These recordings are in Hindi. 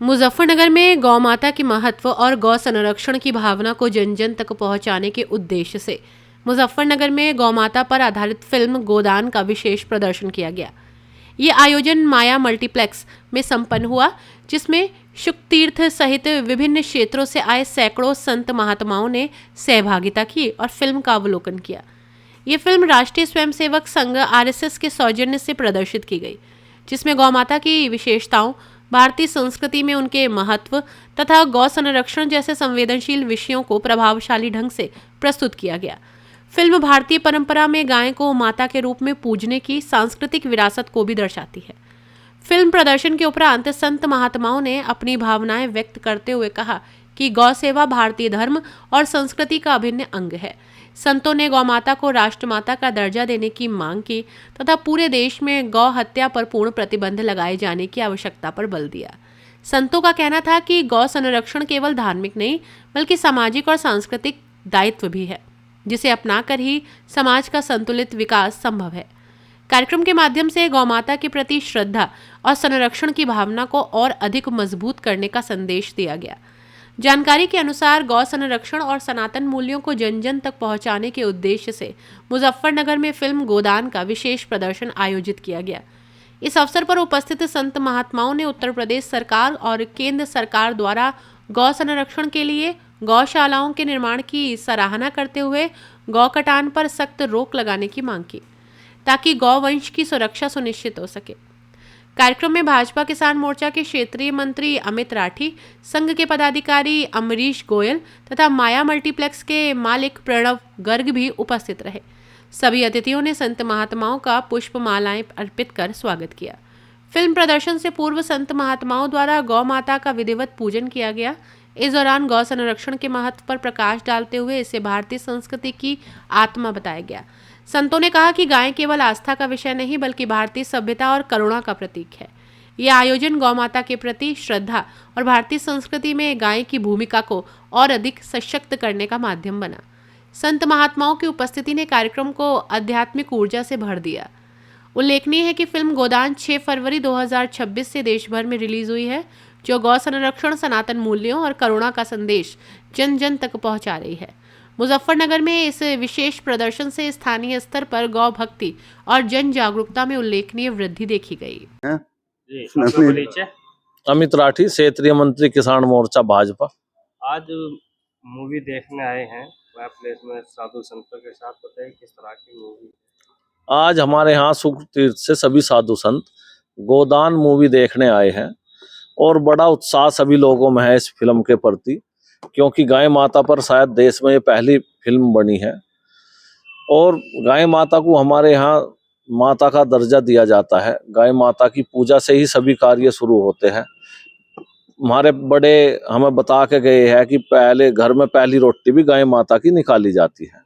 मुजफ्फरनगर में गौ माता के महत्व और गौ संरक्षण की भावना को जन जन तक पहुंचाने के उद्देश्य से मुजफ्फरनगर में गौ माता पर आधारित फिल्म गोदान का विशेष प्रदर्शन किया गया। ये आयोजन माया मल्टीप्लेक्स में संपन्न हुआ, जिसमें शुकतीर्थ सहित विभिन्न क्षेत्रों से आए सैकड़ों संत महात्माओं ने सहभागिता की और फिल्म का अवलोकन किया। ये फिल्म राष्ट्रीय स्वयंसेवक संघ आरएसएस के सौजन्य से प्रदर्शित की गई, जिसमें गौ माता की विशेषताओं, भारतीय संस्कृति में उनके महत्व तथा गौ संरक्षण जैसे संवेदनशील विषयों को प्रभावशाली ढंग से प्रस्तुत किया गया। फिल्म भारतीय परंपरा में गाय को माता के रूप में पूजने की सांस्कृतिक विरासत को भी दर्शाती है। फिल्म प्रदर्शन के उपरांत संत महात्माओं ने अपनी भावनाएं व्यक्त करते हुए कहा कि गौ सेवा भारतीय धर्म और संस्कृति का अभिन्न अंग है। संतों ने गौ माता को राष्ट्रमाता का दर्जा देने की मांग की तथा पूरे देश में गौ हत्या पर पूर्ण प्रतिबंध लगाए जाने की आवश्यकता पर बल दिया। संतों का कहना था कि गौ संरक्षण केवल धार्मिक नहीं बल्कि सामाजिक और सांस्कृतिक दायित्व भी है, जिसे अपनाकर ही समाज का संतुलित विकास संभव है। कार्यक्रम के माध्यम से गौ माता के प्रति श्रद्धा और संरक्षण की भावना को और अधिक मजबूत करने का संदेश दिया गया। जानकारी के अनुसार गौ संरक्षण और सनातन मूल्यों को जन जन तक पहुंचाने के उद्देश्य से मुजफ्फरनगर में फिल्म गोदान का विशेष प्रदर्शन आयोजित किया गया। इस अवसर पर उपस्थित संत महात्माओं ने उत्तर प्रदेश सरकार और केंद्र सरकार द्वारा गौ संरक्षण के लिए गौशालाओं के निर्माण की सराहना करते हुए गौ कटान पर सख्त रोक लगाने की मांग की, ताकि गौवंश की सुरक्षा सुनिश्चित हो सके। कार्यक्रम में भाजपा किसान मोर्चा के क्षेत्रीय मंत्री अमित राठी, संघ के पदाधिकारी अमरीश गोयल तथा माया मल्टीप्लेक्स के मालिक प्रणव गर्ग भी उपस्थित रहे। सभी अतिथियों ने संत महात्माओं का पुष्पमालाएं अर्पित कर स्वागत किया। फिल्म प्रदर्शन से पूर्व संत महात्माओं द्वारा गौ माता का विधिवत पूजन किया गया। इस दौरान गौ संरक्षण के महत्व पर प्रकाश डालते हुए इसे भारतीय संस्कृति की आत्मा बताया गया। संतों ने कहा कि गाय केवल आस्था का विषय नहीं बल्कि भारतीय सभ्यता और करुणा का प्रतीक है। यह आयोजन गौ माता के प्रति श्रद्धा और भारतीय संस्कृति में गाय की भूमिका को और अधिक सशक्त करने का माध्यम बना। संत महात्माओं की उपस्थिति ने कार्यक्रम को आध्यात्मिक ऊर्जा से भर दिया। उल्लेखनीय है कि फिल्म गोदान 6 फरवरी 2026 से देश भर में रिलीज हुई है, जो गौ संरक्षण, सनातन मूल्यों और करुणा का संदेश जन जन तक पहुंचा रही है। मुजफ्फरनगर में इस विशेष प्रदर्शन से स्थानीय स्तर पर गौ भक्ति और जन जागरूकता में उल्लेखनीय वृद्धि देखी गई। अमित राठी, क्षेत्रीय मंत्री किसान मोर्चा भाजपा। आज मूवी देखने आए हैं प्लेस में साधु संतों के साथ, बताइए किस तरह की मूवी? आज हमारे यहाँ शुकतीर्थ से सभी साधु संत गोदान मूवी देखने आए हैं और बड़ा उत्साह सभी लोगों में है इस फिल्म के प्रति, क्योंकि गाय माता पर शायद देश में ये पहली फिल्म बनी है और गाय माता को हमारे यहाँ माता का दर्जा दिया जाता है। गाय माता की पूजा से ही सभी कार्य शुरू होते हैं। हमारे बड़े हमें बता के गए हैं कि पहले घर में पहली रोटी भी गाय माता की निकाली जाती है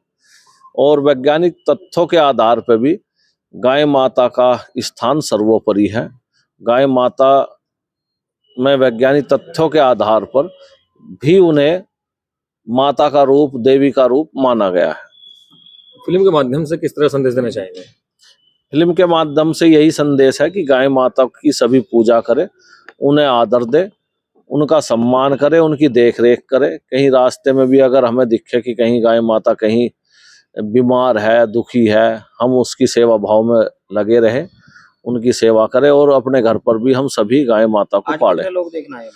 और वैज्ञानिक तथ्यों के आधार पर भी गाय माता का स्थान सर्वोपरि है। गाय माता में वैज्ञानिक तथ्यों के आधार पर भी उन्हें माता का रूप, देवी का रूप माना गया है। फिल्म के माध्यम से किस तरह संदेश देना चाहेंगे? फिल्म के माध्यम से यही संदेश है कि गाय माता की सभी पूजा करें, उन्हें आदर दे, उनका सम्मान करें, उनकी देख रेख करें। कहीं रास्ते में भी अगर हमें दिखे कि कहीं गाय माता कहीं बीमार है, दुखी है, हम उसकी सेवा भाव में लगे रहें, उनकी सेवा करें और अपने घर पर भी हम सभी गाय माता को पालें। लोग देखना आए?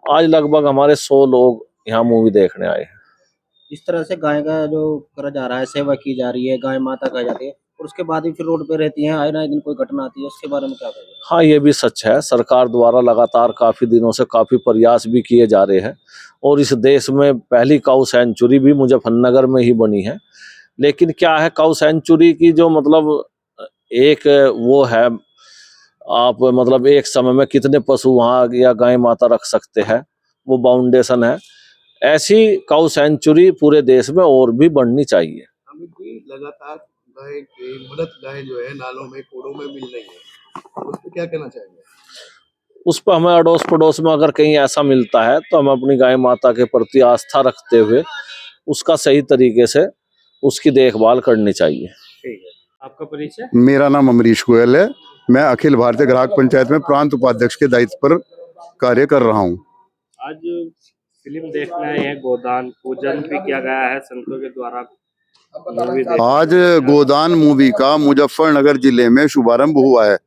आज लगभग हमारे 100 लोग यहाँ मूवी देखने आए हैं। इस तरह से गाय का जो करा जा रहा है, सेवा की जा रही है, गाय माता कही जाती है और उसके बाद भी फिर रोड पे रहती है, आए ना दिन कोई घटना आती है, उसके बारे में क्या कहेंगे? हाँ, ये भी सच है। सरकार द्वारा लगातार काफी दिनों से काफी प्रयास भी किए जा रहे हैं और इस देश में पहली काऊ सेंचुरी भी मुजफ्फरनगर में ही बनी है। लेकिन क्या है, काऊ सेंचुरी की जो मतलब एक वो है, आप मतलब एक समय में कितने पशु वहाँ या गाय माता रख सकते हैं, वो बाउंडेशन है। ऐसी काऊ सेंचुरी पूरे देश में और भी बढ़नी चाहिए। अमित जी, लगातार गाय की मृत गाय जो है नालों में, कूड़ों में मिल रही है, उस पर क्या कहना चाहेंगे? उस पर हमें अड़ोस पड़ोस में अगर कहीं ऐसा मिलता है तो हम अपनी गाय माता के प्रति आस्था रखते हुए उसका सही तरीके से उसकी देखभाल करनी चाहिए। ठीक है, आपका परिचय? मेरा नाम अमरीश गोयल है। मैं अखिल भारतीय ग्राहक पंचायत में प्रांत उपाध्यक्ष के दायित्व पर कार्य कर रहा हूँ। आज फिल्म देखने आए हैं, गोदान पूजन भी किया गया है संतों के द्वारा। मूवी आज गोदान मूवी का मुजफ्फरनगर जिले में शुभारंभ हुआ है,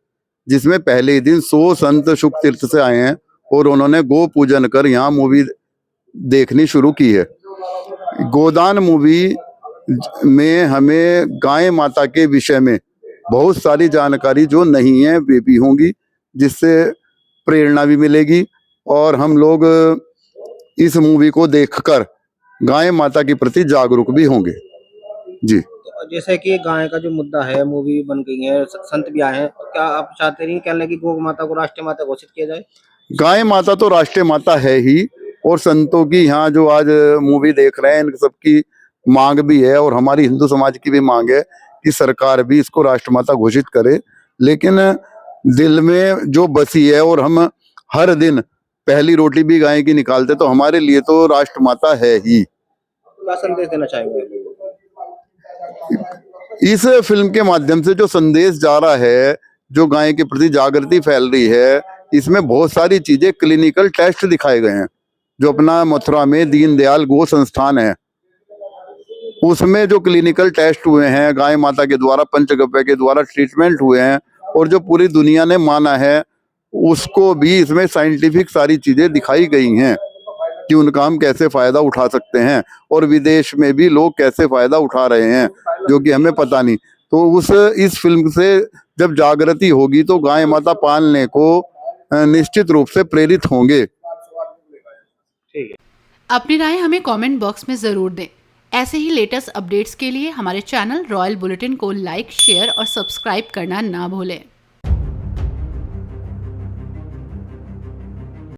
जिसमें पहले ही दिन 100 संत शुभ तीर्थ से आए हैं और उन्होंने गो पूजन कर यहाँ मूवी देखनी शुरू की है। गोदान मूवी में हमें गाय माता के विषय में बहुत सारी जानकारी जो नहीं है वे भी होंगी, जिससे प्रेरणा भी मिलेगी और हम लोग इस मूवी को देखकर गाय माता के प्रति जागरूक भी होंगे जी। तो जैसे कि गाय का जो मुद्दा है, मूवी बन गई है, संत भी आए हैं, तो क्या आप चाहते नहीं कहने कि गौ माता को राष्ट्रीय माता घोषित किया जाए? गाय माता तो राष्ट्रीय माता है ही, और संतों की यहाँ जो आज मूवी देख रहे हैं इन सबकी मांग भी है और हमारी हिंदू समाज की भी मांग है कि सरकार भी इसको राष्ट्रमाता घोषित करे। लेकिन दिल में जो बसी है और हम हर दिन पहली रोटी भी गाय की निकालते, तो हमारे लिए तो राष्ट्रमाता है ही। क्या संदेश देना चाहेंगे इस फिल्म के माध्यम से जो संदेश जा रहा है, जो गाय के प्रति जागृति फैल रही है, इसमें बहुत सारी चीजें क्लिनिकल टेस्ट दिखाए गए हैं। जो अपना मथुरा में दीनदयाल गो संस्थान है, उसमें जो क्लिनिकल टेस्ट हुए हैं गाय माता के द्वारा, पंचगव्य के द्वारा ट्रीटमेंट हुए हैं और जो पूरी दुनिया ने माना है, उसको भी इसमें साइंटिफिक सारी चीजें दिखाई गई हैं कि उनका हम कैसे फायदा उठा सकते हैं और विदेश में भी लोग कैसे फायदा उठा रहे हैं, जो कि हमें पता नहीं। तो इस फिल्म से जब जागृति होगी तो गाय माता पालने को निश्चित रूप से प्रेरित होंगे। अपनी राय हमें कमेंट बॉक्स में जरूर दें। ऐसे ही लेटेस्ट अपडेट्स के लिए हमारे चैनल रॉयल बुलेटिन को लाइक, शेयर और सब्सक्राइब करना ना भूलें।